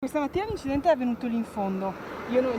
Questa mattina l'incidente è avvenuto lì in fondo.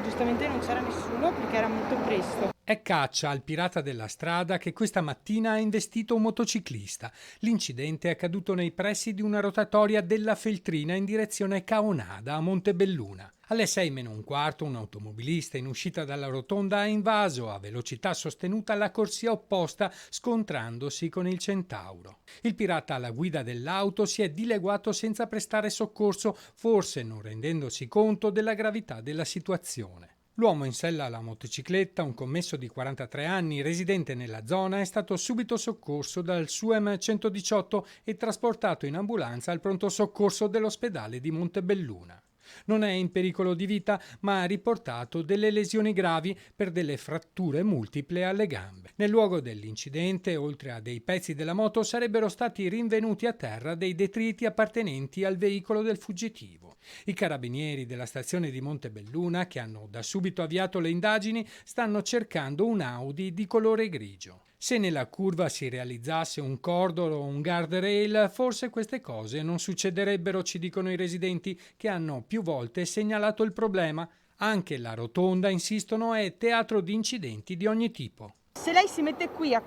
Giustamente non c'era nessuno perché era molto presto. È Caccia, al pirata della strada, che questa mattina ha investito un motociclista. L'incidente è accaduto nei pressi di una rotatoria della Feltrina in direzione Caonada a Montebelluna. Alle 6 meno un quarto un automobilista in uscita dalla rotonda ha invaso a velocità sostenuta la corsia opposta, scontrandosi con il Centauro. Il pirata alla guida dell'auto si è dileguato senza prestare soccorso, forse non rendendosi conto della gravità della situazione. L'uomo in sella alla motocicletta, un commesso di 43 anni residente nella zona, è stato subito soccorso dal SUEM 118 e trasportato in ambulanza al pronto soccorso dell'ospedale di Montebelluna. Non è in pericolo di vita, ma ha riportato delle lesioni gravi per delle fratture multiple alle gambe. Nel luogo dell'incidente, oltre a dei pezzi della moto, sarebbero stati rinvenuti a terra dei detriti appartenenti al veicolo del fuggitivo. I carabinieri della stazione di Montebelluna, che hanno da subito avviato le indagini, stanno cercando un Audi di colore grigio. Se nella curva si realizzasse un cordolo o un guardrail, forse queste cose non succederebbero, ci dicono i residenti, che hanno più volte segnalato il problema. Anche la rotonda, insistono, è teatro di incidenti di ogni tipo. Se lei si mette qui a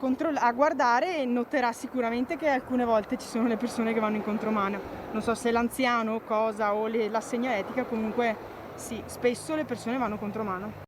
guardare, noterà sicuramente che alcune volte ci sono le persone che vanno in contromano. Non so se è l'anziano o cosa o la segnaletica, comunque sì, spesso le persone vanno contromano.